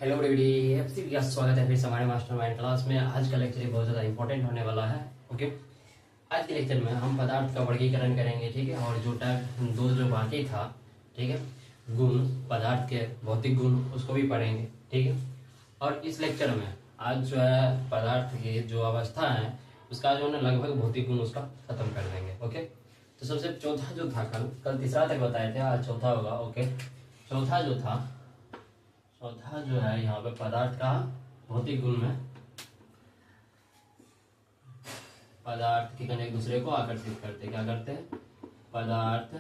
Hello everybody, आपका स्वागत है फिर से हमारे मास्टरमाइंड क्लास में। आज का लेक्चर बहुत ज़्यादा इंपॉर्टेंट होने वाला है। ओके, आज के लेक्चर में हम पदार्थ का वर्गीकरण करेंगे, ठीक है। और जो बाकी था, ठीक है, गुण, पदार्थ के भौतिक गुण, उसको भी पढ़ेंगे, ठीक है। और इस लेक्चर में आज जो है पदार्थ की जो अवस्था है उसका जो है लगभग भौतिक गुण उसका खत्म कर देंगे। ओके, तो सबसे चौथा जो था, कल तीसरा तक बताए थे, आज चौथा होगा। ओके, चौथा जो है यहाँ पे पदार्थ का भौतिक गुण में पदार्थ के कण एक दूसरे को आकर्षित करते, क्या करते हैं, पदार्थ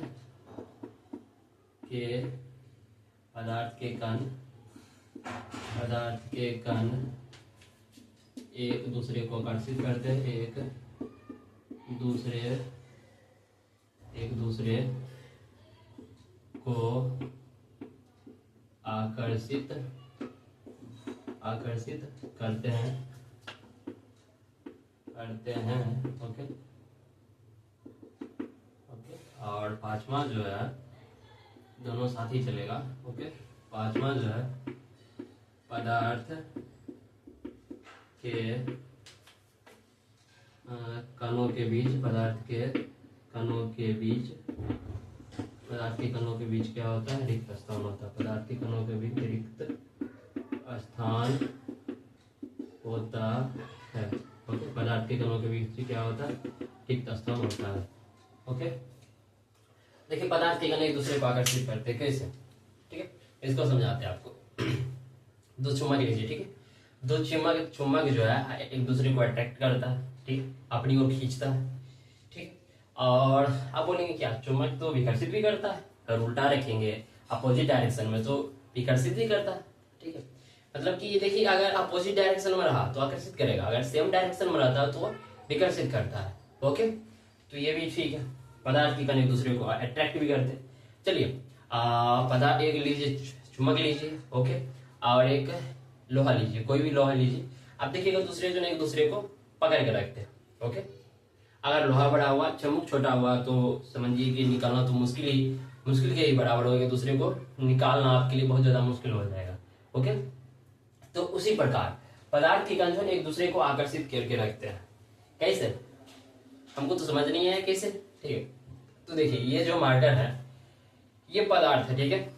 के कण एक दूसरे को आकर्षित करते हैं, एक दूसरे को आकर्षित करते हैं। ओके, और पांचवा जो है, दोनों साथ ही चलेगा। ओके, पांचवा जो है पदार्थ के कणों के बीच क्या होता है, रिक्त स्थान होता है। पदार्थ के कणों के बीच रिक्त स्थान होता है। ओके, पदार्थ के कणों के बीच क्या होता है, रिक्त स्थान होता है। ओके, देखिए पदार्थ के कण एक दूसरे को आकर्षित करते कैसे, ठीक है, इसको समझाते हैं आपको। दो चुम्बक लीजिए, ठीक है। दो चुम्बक जो है एक दूसरे को अट्रैक्ट करता है, ठीक, अपनी ओर खींचता है, ठीक। और आप बोलेंगे क्या, चुम्बक तो विकर्षित भी करता है, अगर उल्टा रखेंगे अपोजिट डायरेक्शन में तो विकर्षित भी करता है, ठीक है। मतलब कि ये देखिए, अगर अपोजिट डायरेक्शन में रहा तो आकर्षित करेगा, अगर सेम डायरेक्शन में रहता है तो विकर्षित करता है। ओके, तो ये भी ठीक है, पदार्थ के कण एक दूसरे को अट्रैक्ट भी करते हैं। चलिए पदार्थ एक लीजिए, चुम्बक लीजिए, ओके, और एक लोहा लीजिए, कोई भी लोहा लीजिए। आप देखिएगा दूसरे जो एक दूसरे को पकड़ के रखते हैं। ओके, अगर लोहा बड़ा हुआ, चुम्बक छोटा हुआ तो समझिए कि निकालना तो मुश्किल के ही बराबर होगा, दूसरे को निकालना आपके लिए बहुत ज्यादा मुश्किल हो जाएगा। ओके, तो उसी प्रकार पदार्थ के कण एक दूसरे को आकर्षित करके रखते हैं। कैसे, हमको तो समझ नहीं है कैसे, ठीक है। तो देखिए ये जो मार्कर है ये पदार्थ है, ठीक है।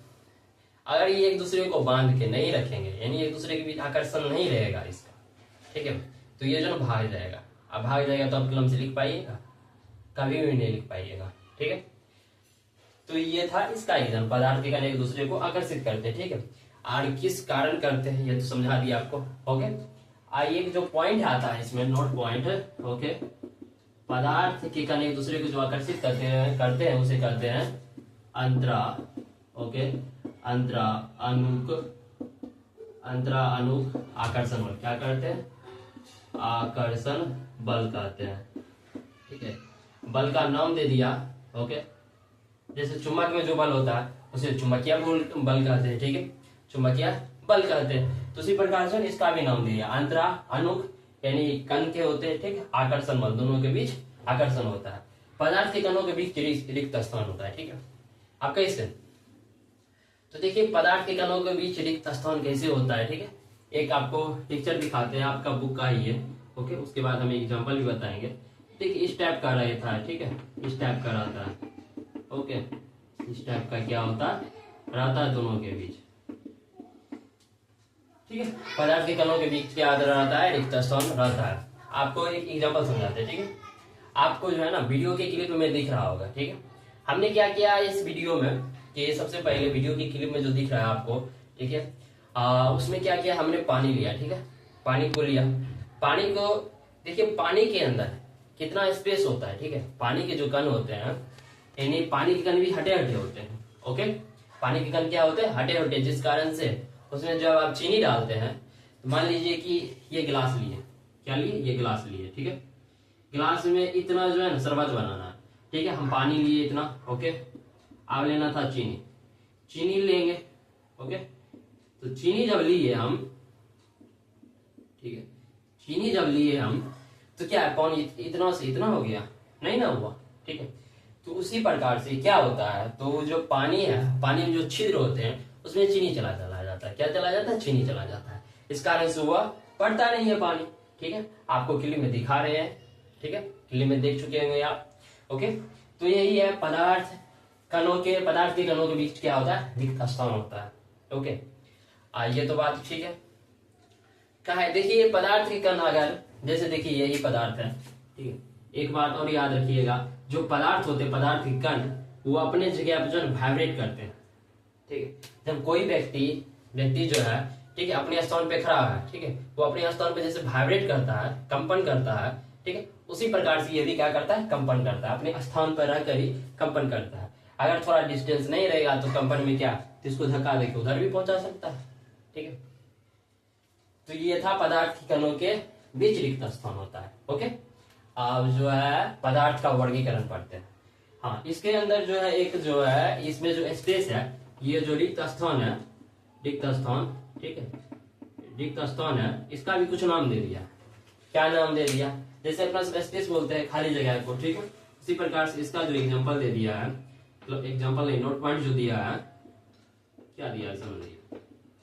अगर ये एक दूसरे को बांध के नहीं रखेंगे, यानी एक दूसरे के बीच आकर्षण नहीं रहेगा इसका, ठीक है, तो ये जो भाग जाएगा। अब भाग जाएगा तो आप कलम से लिख पाइएगा, कभी भी नहीं लिख पाइएगा, ठीक है। तो ये था इसका एग्जाम्पल, पदार्थ के कण एक दूसरे को आकर्षित करते हैं, ठीक है। और किस कारण करते हैं ये तो समझा दिया आपको। ओके, आइए जो पॉइंट आता है इसमें, नोट पॉइंट। ओके, पदार्थ के कण एक दूसरे को जो आकर्षित करते हैं उसे कहते हैं अंतरा। ओके, अंतरा अनुक आकर्षण बल, क्या करते हैं, आकर्षण बल कहते हैं, ठीक है। बल का नाम दे दिया। ओके, जैसे चुंबक में जो बल होता है उसे चुंबकीय बल कहते हैं, ठीक है, चुंबकीय बल कहते हैं। तो उसी प्रकार से इसका भी नाम दिया अंतरा अनुक, यानी कण के होते हैं, ठीक है, आकर्षण बल, दोनों के बीच आकर्षण होता है। पदार्थ के कणों के बीच रिक्त स्थान होता है, ठीक है। आप कैसे, तो देखिए पदार्थ के कणों के बीच रिक्त स्थान कैसे होता है, ठीक है। एक आपको पिक्चर दिखाते हैं, आपका बुक का ही है। ओके, उसके बाद हम एग्जांपल भी बताएंगे। देखिए इस टाइप का रहता है, ठीक है, इस टाइप का रहता है। ओके, इस टाइप का क्या होता है, रहता है दोनों के बीच, ठीक है। पदार्थ के कणों के बीच क्या रहता है, रिक्त स्थान रहता है। आपको एक एग्जांपल समझाते हैं, ठीक है। आपको जो है ना वीडियो के क्लिप में दिख रहा होगा, ठीक है। हमने क्या किया इस वीडियो में कि सबसे पहले वीडियो की क्लिप में जो दिख रहा है आपको, ठीक है, उसमें क्या किया, हमने पानी लिया, ठीक है, पानी को लिया। पानी को देखिए, पानी के अंदर कितना स्पेस होता है, ठीक है। पानी के जो कण होते हैं, यानी पानी के कण भी हटे हटे होते हैं। ओके, पानी के कण क्या होते हैं, हटे हटे, जिस कारण से उसमें जब आप चीनी डालते हैं, तो मान लीजिए कि ये गिलास लिए, क्या लिए, ये गिलास लिए, ठीक है। गिलास में इतना जो है ना शरबत बनाना है, ठीक है, हम पानी लिए इतना। ओके, अब लेना था चीनी लेंगे। ओके, तो चीनी जब लिए हम, ठीक है, चीनी जब लिए हम तो क्या है, कौन इतना से इतना हो गया, नहीं ना हुआ, ठीक है। तो उसी प्रकार से क्या होता है, तो जो पानी है, पानी में जो छिद्र होते हैं उसमें चीनी चला जाता जाता है। क्या चला जाता है? चीनी चला जाता है। इस कारण से वह पड़ता नहीं है पानी। ठीक है, आपको क्लिप में दिखा रहे हैं। ठीक है, क्लिप में देख चुके होंगे आप। ओके, तो यही है पदार्थ के कणों के बीच क्या होता है? रिक्त स्थान होता है। ओके, ये तो बात ठीक है। क्या है? देखिए पदार्थ के कण अगर जैसे देखिए यही पदार्थ है। ठीक है, एक बात और याद रखिएगा, जो पदार्थ होते हैं, पदार्थ के कण, वो अपने जगह पर जो है वाइब्रेट करते हैं। ठीक है, जब कोई व्यक्ति जो है, ठीक है, अपने स्थान पे खड़ा है, ठीक है, वो अपने स्थान पे जैसे वाइब्रेट करता है, कंपन करता है। ठीक है, उसी प्रकार से ये भी क्या करता है? कंपन करता है। अपने स्थान पर रहकर ही कंपन करता है। अगर थोड़ा डिस्टेंस नहीं रहेगा तो कंपन में क्या, तो इसको धक्का देकर उधर भी पहुंचा सकता है। ठीक है, तो ये था पदार्थ के कणों के बीच रिक्त स्थान होता है। ओके, अब जो है पदार्थ का वर्गीकरण पढ़ते हैं। हाँ, इसके अंदर जो है एक जो है, इसमें जो स्पेस है, ये जो रिक्त स्थान है, रिक्त स्थान, ठीक है, रिक्त स्थान है, इसका भी कुछ नाम दे दिया। क्या नाम दे दिया? जैसे अपना स्पेस बोलते हैं खाली जगह को। ठीक है, इसी प्रकार से इसका जो एग्जांपल दे दिया है, मतलब एग्जांपल नहीं, नोट पॉइंट जो दिया है, क्या दिया है समझिए।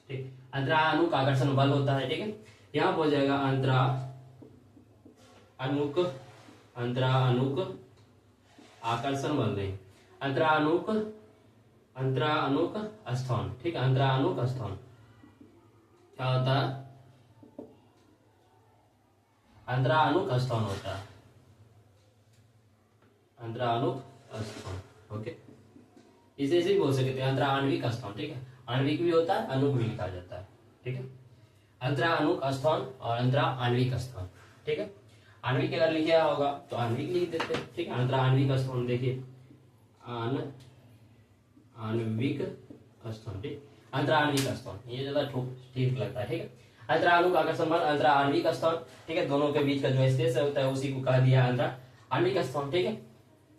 ठीक, अंतरानुक आकर्षण बल होता है। ठीक है, यहाँ हो जाएगा अंतरानुक आकर्षण बल नहीं, अंतरानुक स्थान। ठीक है, अंतरानुक स्थान क्या होता है? अंतरानुक स्थान होता है, अंतरानुक स्थान। ओके, इसे ऐसे भी बोल सकते हैं अंतराण्विक स्थान। ठीक है, आणविक भी होता है, अनुक भी लिखा जाता है। ठीक है, अंतरानुक स्थान और अंतराण्विक स्थान। ठीक है, आणविक अगर लिखा होगा तो आणविक लिख देते हैं। ठीक है, अंतराण्विक स्थान देखिए, आणविक स्थान। ठीक, अंतराण्विक स्थान ये ज्यादा ठीक लगता है। ठीक है, अंतरानुक आकर्षण बल, अंतराण्विक स्थान। ठीक है, दोनों के बीच का जो स्पेस होता है उसी को कह दिया अंतराण्विक स्थान। ठीक है,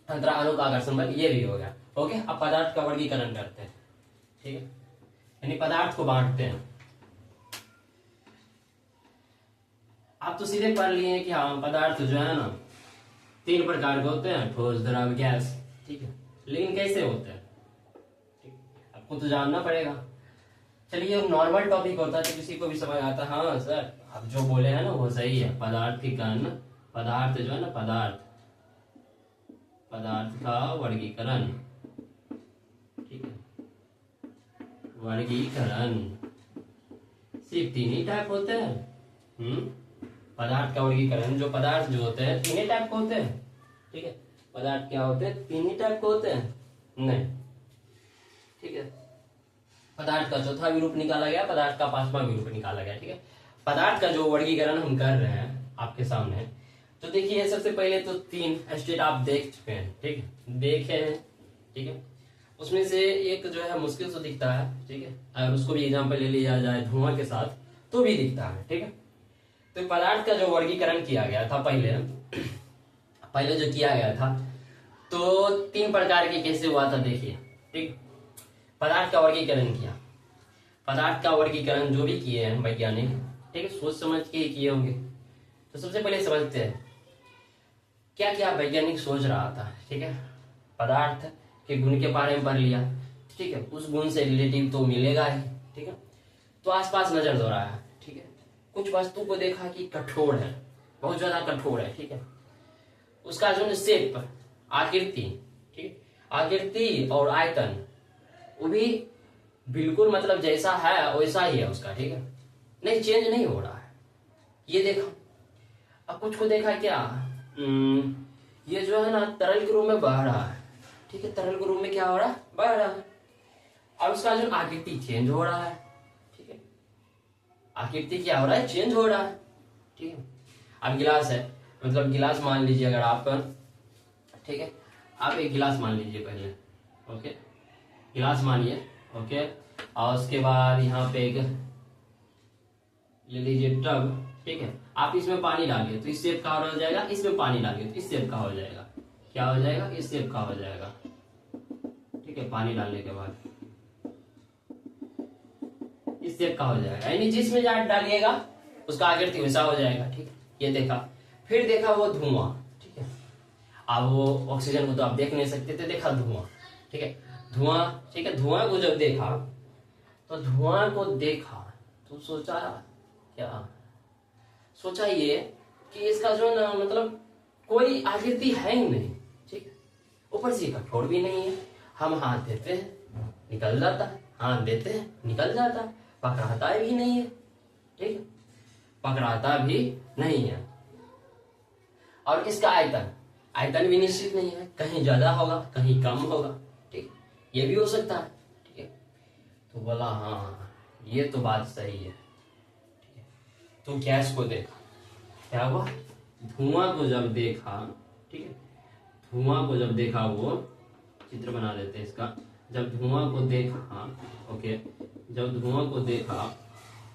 अंतरानुक आकर्षण बल ये भी हो गया। ओके, अब पदार्थ का वर्गीकरण करते हैं। ठीक है, यानी पदार्थ को बांटते हैं। आप तो सीधे पढ़ लिए कि हाँ पदार्थ जो है ना 3 प्रकार के होते हैं, ठोस, द्रव, गैस। ठीक है, लेकिन कैसे होते हैं आपको तो जानना पड़ेगा। चलिए, नॉर्मल टॉपिक होता है तो किसी को भी समझ आता है, हाँ सर आप जो बोले हैं ना वो सही है। पदार्थ के कण, पदार्थ जो है ना, पदार्थ का वर्गीकरण। ठीक है, वर्गीकरण सिर्फ 3 ही टाइप होते हैं। पदार्थ का वर्गीकरण, जो पदार्थ जो होते हैं 3 ही टाइप के होते हैं। ठीक है, पदार्थ क्या होते हैं? 3 ही टाइप के होते हैं? नहीं। ठीक है, पदार्थ का चौथा विरूप निकाला गया, पदार्थ का 5वां विरूप निकाला गया। ठीक है, पदार्थ का जो वर्गीकरण हम कर रहे हैं आपके सामने, तो देखिए सबसे पहले तो 3 स्टेट आप देख चुके हैं। ठीक है, देखे हैं। ठीक है, उसमें से एक जो है मुश्किल से दिखता है। ठीक है, अगर उसको भी एग्जाम्पल ले लिया जाए धुआं के साथ तो भी दिखता है। ठीक है, तो पदार्थ का जो वर्गीकरण किया गया था पहले जो किया गया था, तो 3 प्रकार के कैसे हुआ था देखिए। ठीक, पदार्थ का वर्गीकरण किया, पदार्थ का वर्गीकरण जो भी किए हैं वैज्ञानिक, ठीक है, सोच समझ के किए होंगे। तो सबसे पहले समझते हैं क्या क्या वैज्ञानिक सोच रहा था। ठीक है, पदार्थ के गुण के बारे में पढ़ लिया। ठीक है, उस गुण से रिलेटिव तो मिलेगा ही। ठीक है, तो आसपास नजर दौड़ाया। ठीक है, कुछ वस्तु को देखा कि कठोर है, बहुत ज्यादा कठोर है। ठीक है, उसका जो शेप, आकृति, ठीक है, आकृति और आयतन वो भी बिल्कुल मतलब जैसा है वैसा ही है उसका। ठीक है, नहीं चेंज नहीं हो रहा है, ये देखा। अब कुछ को देखा क्या, ये जो है ना तरल के रूप में बह रहा है। ठीक है, तरल के रूप में क्या हो रहा है? बह रहा है। और उसका जो आकृति चेंज हो रहा है। ठीक है, आकृति क्या हो रहा है? चेंज हो रहा है। ठीक है, अब गिलास है, मतलब गिलास मान लीजिए अगर आप, ठीक है, आप एक गिलास मान लीजिए पहले। ओके, गिलास मानिए। ओके, और उसके बाद यहाँ पे एक ले लीजिए टब। ठीक है, आप इसमें पानी डालिए तो इस शेप का हो जाएगा, इसमें पानी डालिए तो इस शेप का हो जाएगा। क्या हो जाएगा? इस शेप का हो जाएगा। ठीक है, पानी डालने के बाद इस शेप का हो जाएगा, यानी जिसमें डालिएगा उसका आकृति वैसा हो जाएगा। ठीक है, ये देखा। फिर देखा वो धुआं। ठीक है, अब वो ऑक्सीजन को तो आप देख नहीं सकते थे, देखा धुआं। ठीक है, धुआं। ठीक है, धुआं को जब देखा तो धुआं को देखा तो सोचा क्या, सोचा ये कि इसका जो ना मतलब कोई आकृति है ही नहीं, ठीक है, ऊपर से कठोर भी नहीं है। हम हाथ देते हैं निकल जाता है, हाथ देते हैं निकल जाता है, पकड़ाता भी नहीं है, ठीक है, पकड़ाता भी नहीं है। और इसका आयतन, आयतन भी निश्चित नहीं है, कहीं ज्यादा होगा कहीं कम होगा, ठीक, ये भी हो सकता है, ठीक है। तो बोला हाँ ये तो बात सही है, ठीक है। तो गैस को देखा, क्या हुआ, धुआं को जब देखा, ठीक है, धुआं को जब देखा, वो चित्र बना देते हैं इसका, जब धुआं को देखा, ओके, जब धुआं को देखा,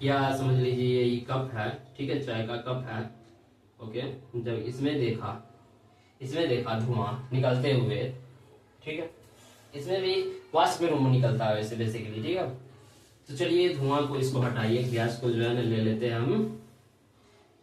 या समझ लीजिए ये कप है, ठीक है, चाय का कप है, ओके, जब इसमें देखा धुआं निकलते हुए, ठीक है, इसमें भी वाष्प में रूम निकलता है वैसे बेसिकली, ठीक है। तो चलिए धुआं को इसको हटाइए, गैस को जो है ना ले लेते हैं हम,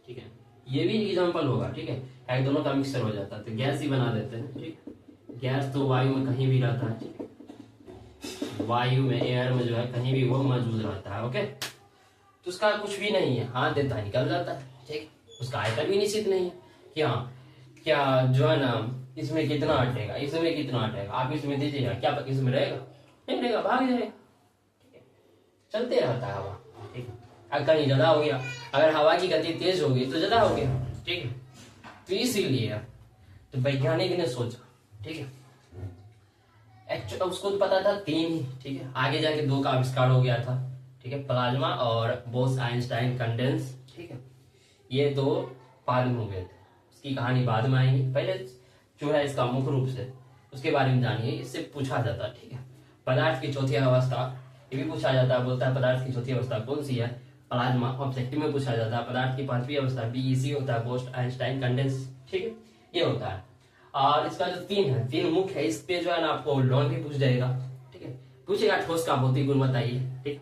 ठीक है, ये भी एग्जांपल होगा, ठीक है, एक दोनों का मिक्सर हो जाता है तो गैस ही बना देते हैं, ठीक है। गैस तो वायु में कहीं भी रहता है, ठीक है, वायु में, एयर में जो है कहीं भी वो मौजूद रहता है, ओके। तो उसका कुछ भी नहीं है, हाथ देता है निकल जाता है, ठीक, उसका आयतन भी निश्चित नहीं है कि हाँ क्या जो है ना इसमें कितना अटेगा, इसमें कितना अटेगा, आप इसमें दीजिएगा क्या इसमें रहेगा, नहीं रहेगा, भाग जाएगा, ठीक है, चलते रहता है हवा, ठीक है। अगर कहीं ज्यादा हो गया, अगर हवा की गति तेज होगी तो ज्यादा हो गया, ठीक है। तो इसीलिए तो वैज्ञानिक ने सोचा, ठीक है, एक्चुअली उसको तो पता था 3 ही, ठीक है, आगे जाके 2 का आविष्कार हो गया था, ठीक है, प्लाज्मा और बोस आइंस्टाइन कंडेंस, ठीक है, ये 2 बाद में हो गए थे, उसकी कहानी बाद में आएगी, पहले जो है इसका मुख्य रूप से उसके बारे में जानिए, इससे पूछा जाता है, ठीक है। पदार्थ की चौथी अवस्था ये भी पूछा जाता है, बोलता है पदार्थ की चौथी अवस्था कौन सी है, प्लाज्मा। ऑब्जेक्टिव में पूछा जाता है पदार्थ की 5वीं अवस्था, बीईसी होता है, बोस्ट आइंस्टाइन कंडेंस, ठीक है, ये होता है। और इसका जो 3 मुख्य है, इस पे जो है ना आपको लॉन्ग भी पूछ जाएगा, ठीक है, पूछेगा ठोस का भौतिक गुण बताइए, ठीक।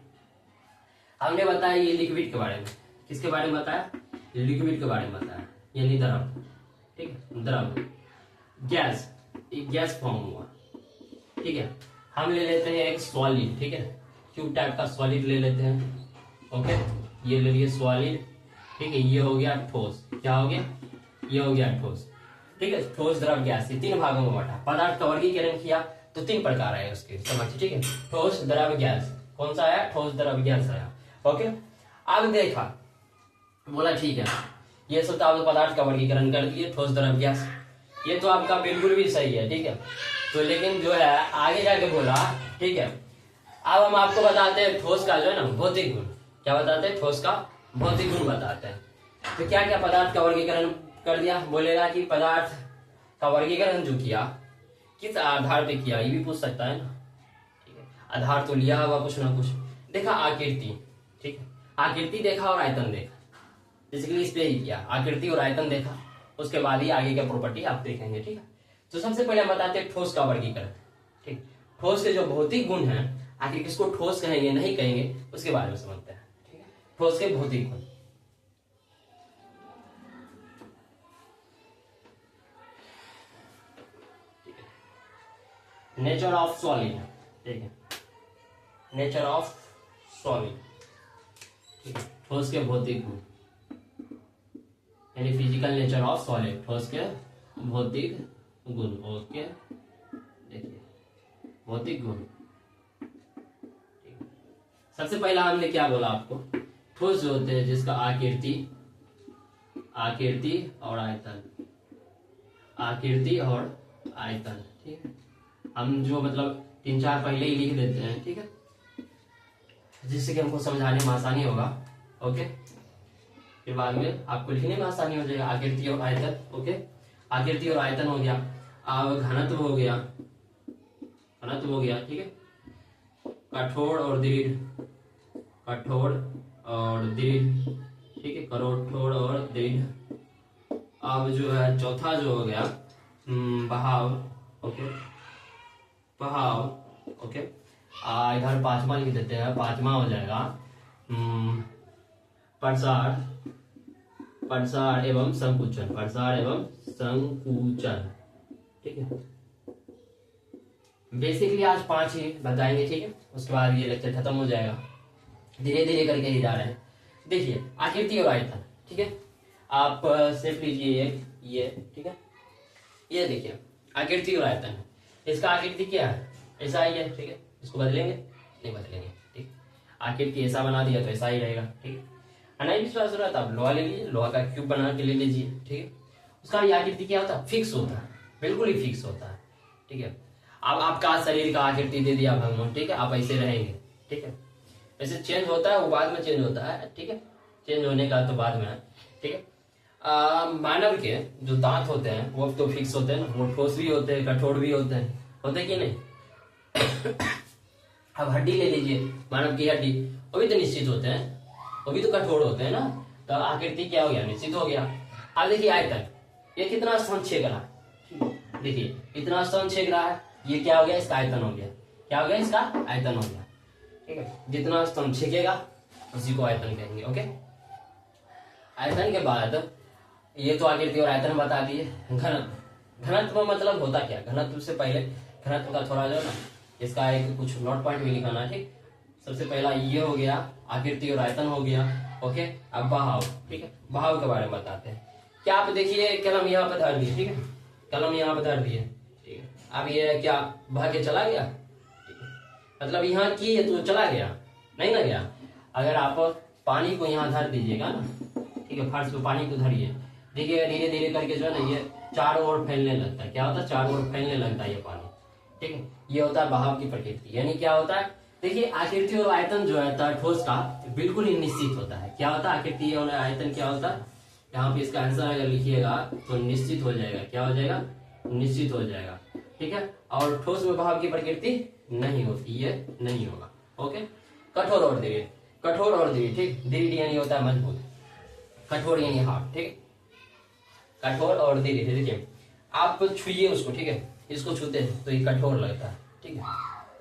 हमने बताया ये लिक्विड के बारे में, किसके बारे में बताया, लिक्विड के बारे में बताया, यानी द्रव, ठीक है, द्रव, गैस, गैस फॉर्म हुआ, ठीक है। हम ले लेते हैं एक सॉलिड, ठीक है, क्यूब टाइप का सॉलिड ले लेते हैं, ओके, ये ले लिए सॉलिड, ठीक है, ये हो गया ठोस, क्या हो गया, ये हो गया ठोस, ठीक है, ठोस द्रव गैस, ये 3 भागों में बांटा। पदार्थ का वर्गीकरण किया तो 3 प्रकार आए उसके, समझिए, ठीक है, ठोस द्रव गैस, कौन सा आया, ठोस द्रव गैस आया, ओके। अब देखा, बोला ठीक है, ये सब तो आप पदार्थ का वर्गीकरण कर दिए, ठोस द्रव गैस, ये तो आपका बिल्कुल भी सही है, ठीक है। तो लेकिन जो है आगे जाके बोला, ठीक है, अब हम आपको बताते हैं ठोस का जो है ना भौतिक गुण, क्या बताते हैं, ठोस का भौतिक गुण बताते हैं। तो क्या क्या पदार्थ का वर्गीकरण कर दिया, बोलेगा कि पदार्थ का वर्गीकरण जो किया किस आधार पे किया, ये भी पूछ सकता है ना, ठीक है, आधार तो लिया होगा कुछ ना कुछ, देखा आकृति, ठीक है, आकृति देखा और आयतन देखा, बेसिकली इस पे ही किया, आकृति और आयतन देखा, उसके बाद ही आगे का प्रॉपर्टी आप देखेंगे, ठीक है। तो सबसे पहले हम बताते हैं ठोस का वर्गीकरण, ठीक, ठोस के जो भौतिक गुण हैं, आखिर किसको ठोस कहेंगे नहीं कहेंगे उसके बारे में समझते हैं, ठीक है, ठोस के भौतिक गुण। नेचर ऑफ सॉलिड, ठीक है, नेचर ऑफ सॉलिड, ठीक है, ठोस के भौतिक गुण, यानी फिजिकल नेचर ऑफ सॉलिड, ठोस के भौतिक गुण, ओके, देखिए भौतिक गुण, सबसे पहला हमने क्या बोला आपको, ठोस जो होते हैं जिसका आकृति, आकृति और आयतन, आकृति और आयतन, ठीक है, हम जो मतलब 3-4 पहले ही लिख देते हैं, ठीक है, जिससे कि हमको समझाने में आसानी होगा, ओके, फिर बाद में आपको लिखने में आसानी हो जाएगा। आकृति और आयतन, ओके, आकृति और आयतन हो गया, अब घनत्व हो गया, घनत्व हो गया, ठीक है, कठोर और दृढ़, कठोर और दृढ़, ठीक है, कठोर और दृढ़। अब जो है चौथा जो हो गया बहाव, ओके, बहाव, ओके, इधर 5वां लिख देते हैं, 5वां हो जाएगा प्रसार, प्रसार एवं संकुचन, प्रसार एवं संकुचन, ठीक है। बेसिकली आज 5 ही बताएंगे, ठीक है, उसके बाद ये लेक्चर खत्म हो जाएगा। धीरे धीरे करके ही जा रहे हैं। देखिए आकृति और आयतन, ठीक है, आप सेफ लीजिए ये, ठीक है, ये देखिए आकृति और आयतन है। इसका आकृति क्या है, ऐसा ही है, ठीक है, इसको बदलेंगे नहीं बदलेंगे, ठीक, आकृति ऐसा बना दिया तो ऐसा ही रहेगा, ठीक है। नहीं विश्वास हो रहा था आप लोहा ले लीजिए, लोहा का क्यूब बना के ले लीजिए, ठीक है। उसका ये आकृति क्या होता है, फिक्स होता है, बिल्कुल ही फिक्स होता है, ठीक है। अब आपका शरीर का आकृति दे दिया भगवान, ठीक है, आप ऐसे रहेंगे, ठीक है। ऐसे चेंज होता है, वो बाद में चेंज होता है, ठीक है, चेंज होने का तो बाद में है, ठीक है। मानव के जो दांत होते हैं वो तो फिक्स होते हैं, वो ठोस भी होते हैं, कठोर भी होते कि नहीं। अब हड्डी ले लीजिए, मानव की हड्डी, वो भी तो निश्चित होते हैं, वो भी तो कठोर होते हैं ना, तो आकृति क्या हो गया, निश्चित हो गया। अब देखिए आयतन, ये कितना स्थान छेक रहा है, देखिए इतना स्थान छेक रहा है, ये क्या हो गया, इसका आयतन हो गया, क्या हो गया, इसका आयतन हो गया, ठीक है। जितना स्तंभ छेकेगा उसी को आयतन कहेंगे, ओके। आयतन के बाद ये तो आकृति और आयतन बता दिए। घनत्व, घनत्व मतलब होता क्या, घनत्व से पहले घनत्व का थोड़ा जो है ना, इसका एक कुछ नोट पॉइंट भी लिखाना, ठीक। सबसे पहला ये हो गया, आकृति और आयतन हो गया, ओके। अब बहाव, ठीक है, बहाव के बारे में बताते हैं। क्या आप देखिए कलम यहाँ पर धर दिए, ठीक है, कलम यहाँ पर धर दिए, ठीक है। अब ये क्या बह के चला गया, मतलब यहाँ की तो चला गया, नहीं ना गया। अगर आप पानी को यहाँ धर दीजिएगा ना, ठीक है, फर्श पे पानी को धरिए, देखिए धीरे धीरे करके जो है ना ये चारों ओर फैलने लगता है, क्या होता है, चारों ओर फैलने लगता है ये पानी, ठीक है। ये होता है बहाव की प्रकृति, यानी क्या होता है, देखिए आकृति और आयतन जो है ठोस का बिल्कुल ही निश्चित होता है। क्या होता है, आकृति और आयतन क्या होता है, यहाँ पे इसका आंसर अगर लिखिएगा तो निश्चित हो जाएगा, क्या हो जाएगा, निश्चित हो जाएगा, ठीक है। और ठोस में बहाव की प्रकृति नहीं होती, ये नहीं होगा, ओके। कठोर और दृढ़, कठोर और दृढ़, ठीक, दृढ़ यानी होता है मजबूत, कठोर यानी हार्ड, ठीक, कठोर और दृढ़। देखिए आप छुइए उसको, ठीक है, इसको छूते हैं तो ये कठोर लगता है, ठीक है,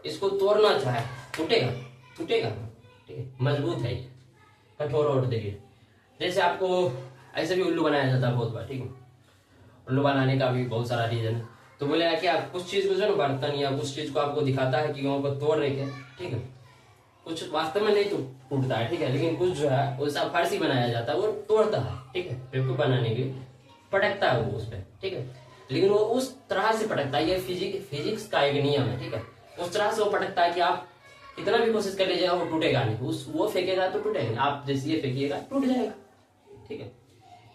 इसको तोड़ना चाहे टूटेगा, टूटेगा, ठीक है, मजबूत है ये, कठोर और दृढ़। जैसे आपको ऐसे भी उल्लू बनाया जाता है बहुत बार, ठीक है, उल्लू बनाने का भी बहुत सारा रीजन है। तो बोले कि आप कुछ चीज को जो है बर्तन या कुछ चीज को आपको दिखाता है कि वहां पर तोड़ रहे थे, ठीक है, कुछ वास्तव में नहीं तो टूटता है, ठीक है, लेकिन कुछ जो है वैसा फारसी बनाया जाता है, वो तोड़ता है, ठीक है, बेवकूफ बनाने के लिए पटकता है वो उस पर, ठीक है, लेकिन वो उस तरह से पटकता है, ये फिजिक्स का एक नियम है, ठीक है, उस तरह से वो पटकता है कि आप कितना भी कोशिश कर लीजिएगा वो टूटेगा नहीं, वो फेंकेगा तो टूटेगा, आप जैसे ये फेंकिएगा टूट जाएगा, ठीक है।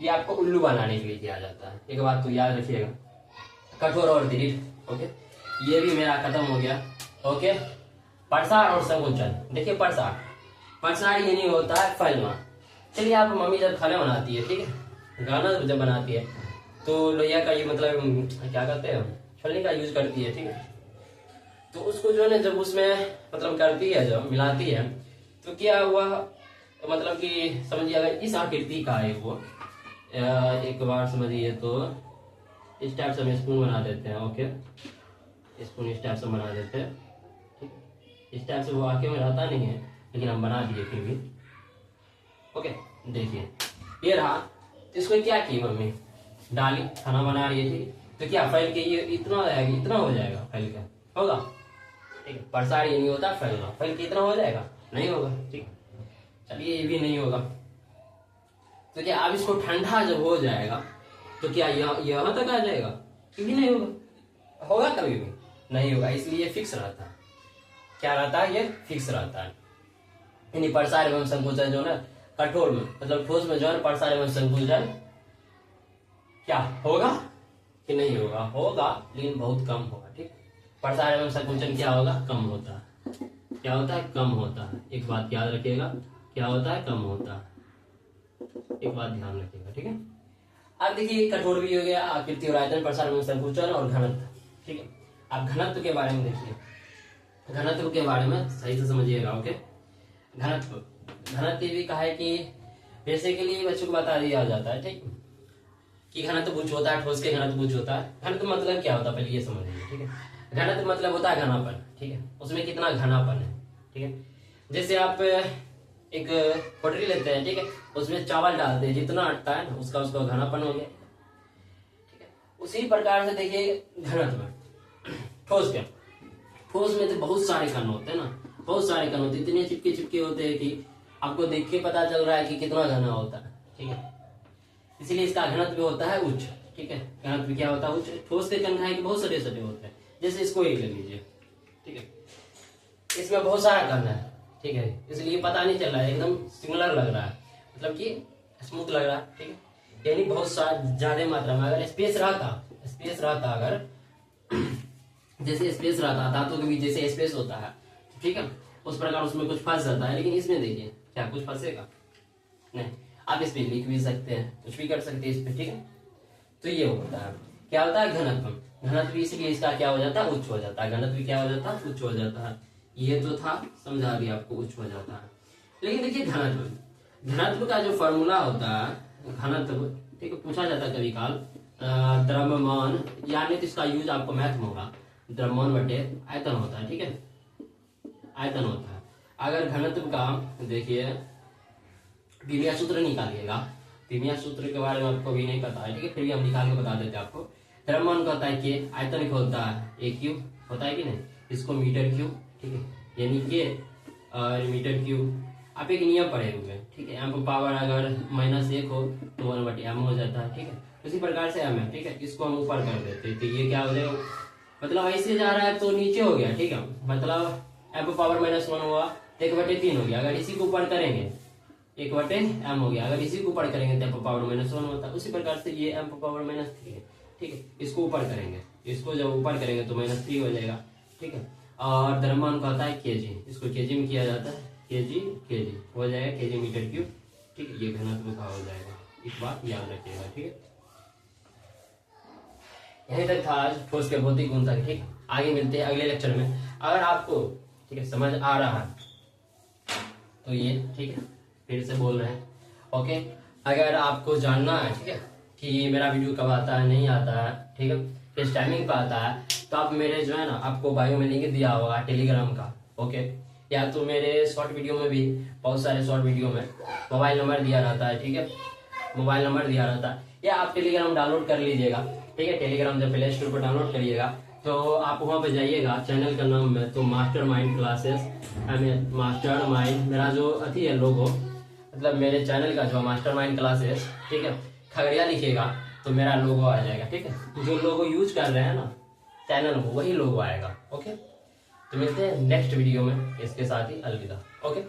ये आपको उल्लू बनाने के लिए किया जाता है, एक बात तो याद रखिएगा, कठोर और दृढ़, ओके। ये भी मेरा खत्म हो गया, ओके। प्रसार और संकोचन, देखिए प्रसार ये नहीं होता है फैलना। चलिए आप मम्मी जब खाना बनाती है, ठीक है, गाना जब बनाती है तो लोहिया का ये मतलब क्या कहते हैं, छलनी का यूज करती है, ठीक है, तो उसको जो है ना जब उसमें मतलब करती है, जब मिलाती है तो क्या हुआ, मतलब कि समझिए अगर इस आकृति का है वो, एक बार समझिए तो इस टाइप से हम स्पून बना देते हैं, ओके, स्पून इस टाइप से बना देते हैं, ठीक, इस टाइप से वो आके में रहता नहीं है, लेकिन हम बना दिए फिर भी, ओके। देखिए ये रहा, इसको क्या की मम्मी, डाली, खाना बना रही है, ठीक, तो क्या फैल के ये इतना हो जाएगा, फैल के होगा, ठीक है। प्रसार ये नहीं होता फैलना, फैल के इतना हो जाएगा, नहीं होगा, ठीक। चलिए ये भी नहीं होगा, तो क्या अब इसको ठंडा जब हो जाएगा तो क्या यहाँ तक आ जाएगा, ये भी नहीं होगा, होगा कभी भी नहीं होगा, इसलिए ये फिक्स रहता है, क्या रहता है, ये फिक्स रहता है। यानी प्रसार एवं संकोचन जो है कठोर में, मतलब ठोस में जो है प्रसार एवं संकोचन क्या होगा कि नहीं होगा, होगा लेकिन बहुत कम होगा, ठीक। प्रसार एवं संकोचन क्या होगा, कम होता है, क्या होता है, कम होता है। एक बात याद रखिएगा, क्या होता है, कम होता है, एक बात ध्यान रखिएगा, ठीक है। अब देखिए कठोर भी हो गया, आकृति और आयतन, प्रसार एवं संकोचन और घनत्व, ठीक है। अब घनत्व के बारे में देखिए, घनत्व के बारे में सही से समझिएगा, ओके। घनत्व भी कहा है कि बेसिकली बच्चों को बता दिया जाता है, ठीक, कि घनत्व कुछ होता है, ठोस के घनत्व कुछ होता है। घनत्व मतलब क्या होता है पहले ये समझिए, ठीक है। घनत्व मतलब होता है घनापन, ठीक है, उसमें कितना घनापन है, ठीक है। जैसे आप एक पोटली लेते हैं, ठीक है, उसमें चावल डालते हैं, जितना अटता है ना उसका घनापन हो गया, ठीक है। उसी प्रकार से देखिए घनत्व में, ठोस में तो बहुत सारे कण होते हैं ना, बहुत सारे कण होते हैं, इतने चिपके चिपके होते हैं कि आपको देख के पता चल रहा है कि कितना घना होता है, ठीक है। इसलिए इसका घनत्व होता है उच्च, ठीक है। घनत्व क्या होता है? उच्च। ठोस के कण है कि बहुत सटे सटे होते हैं, जैसे इसको एक ले लीजिए, ठीक है। इसमें बहुत सारा कण है, ठीक है, इसलिए पता नहीं चल रहा है, एकदम सिमिलर लग रहा है, मतलब कि स्मूथ लग रहा है, ठीक है। यानी बहुत सारा ज्यादा मात्रा में अगर स्पेस रहता अगर जैसे स्पेस रहता धातु के बीच जैसे स्पेस होता है, ठीक है, उस प्रकार उसमें कुछ फंस जाता है। लेकिन इसमें देखिए क्या कुछ फंसेगा नहीं, आप इस पे लिख भी सकते हैं, कुछ भी कर सकते हैं इस पे, ठीक है। तो ये होता है, क्या होता है? घनत्व। घनत्व इसलिए इसका क्या हो जाता है? उच्च हो जाता है। घनत्व क्या हो जाता है? उच्च हो जाता है। ये तो था, समझा भी आपको, उच्च हो जाता है। लेकिन देखिए घनत्व का जो फॉर्मूला होता है घनत्व, ठीक है, पूछा जाता है कभी काल, द्रव्यमान, यानी तो इसका यूज आपको मैथ में होगा, द्रव्यमान बटे आयतन होता है, ठीक है, आयतन होता है। अगर घनत्व का देखिए पीमिया सूत्र निकालिएगा, पीमिया सूत्र के बारे में आपको भी नहीं पता है, ठीक है, फिर भी हम निकाल के बता देते हैं आपको। द्रव्यमान का होता है के, आयतन का होता है ए क्यूब, होता है कि नहीं, इसको मीटर क्यूब, ठीक है, यानी के और मीटर क्यूब। आप एक नियम पढ़े हुए हैं, ठीक है, एम पावर अगर -1 हो तो 1/m हो जाता है, ठीक है। उसी प्रकार से m है, ठीक है, इसको हम ऊपर कर देते हैं, तो ये क्या हो जाएगा, मतलब ऐसे जा रहा है तो नीचे हो गया, ठीक है, मतलब m पावर -1 हुआ तो 1/3 हो गया। अगर इसी को ऊपर करेंगे 1/m हो गया, अगर इसी को ऊपर करेंगे तो m पावर -1 होता है। उसी प्रकार से ये m पावर -3 है, ठीक है, इसको ऊपर करेंगे, इसको जब ऊपर करेंगे तो -3 हो जाएगा, ठीक है। और द्रव्यमान का होता है केजी, इसको केजी में किया जाता है, केजी हो जाएगा, केजी मीटर क्यूब, ठीक है, ये घनत्व का हो जाएगा, इस बात याद रखिएगा, ठीक है। यहीं तक था आज ठोस के भौतिक गुण तक, ठीक। आगे मिलते हैं अगले लेक्चर में। अगर आपको, ठीक है, समझ आ रहा है तो ये, ठीक है, फिर से बोल रहे हैं, ओके। अगर आपको जानना है, ठीक है, कि मेरा वीडियो कब आता है, नहीं आता है, ठीक है, किस टाइमिंग पे आता है, तो आप मेरे जो है ना, आपको बायो में लिंक दिया होगा टेलीग्राम का, ओके, या तो मेरे शॉर्ट वीडियो में भी, बहुत सारे शॉर्ट वीडियो में मोबाइल नंबर दिया रहता है, ठीक है, मोबाइल नंबर दिया रहता है, या आप टेलीग्राम डाउनलोड कर लीजिएगा, ठीक है। टेलीग्राम जब प्ले स्टोर पर डाउनलोड करिएगा तो आप वहाँ पे जाइएगा, चैनल का नाम है तो मास्टरमाइंड क्लासेस, मास्टरमाइंड, मेरा जो अथी है लोगो, मतलब मेरे चैनल का जो मास्टरमाइंड क्लासेस, ठीक है, खगड़िया लिखिएगा तो मेरा लोगो आ जाएगा, ठीक है। जो लोगो यूज कर रहे हैं ना चैनल में, वही लोगो आएगा, ओके। तो मिलते हैं नेक्स्ट वीडियो में, इसके साथ ही अलविदा, ओके।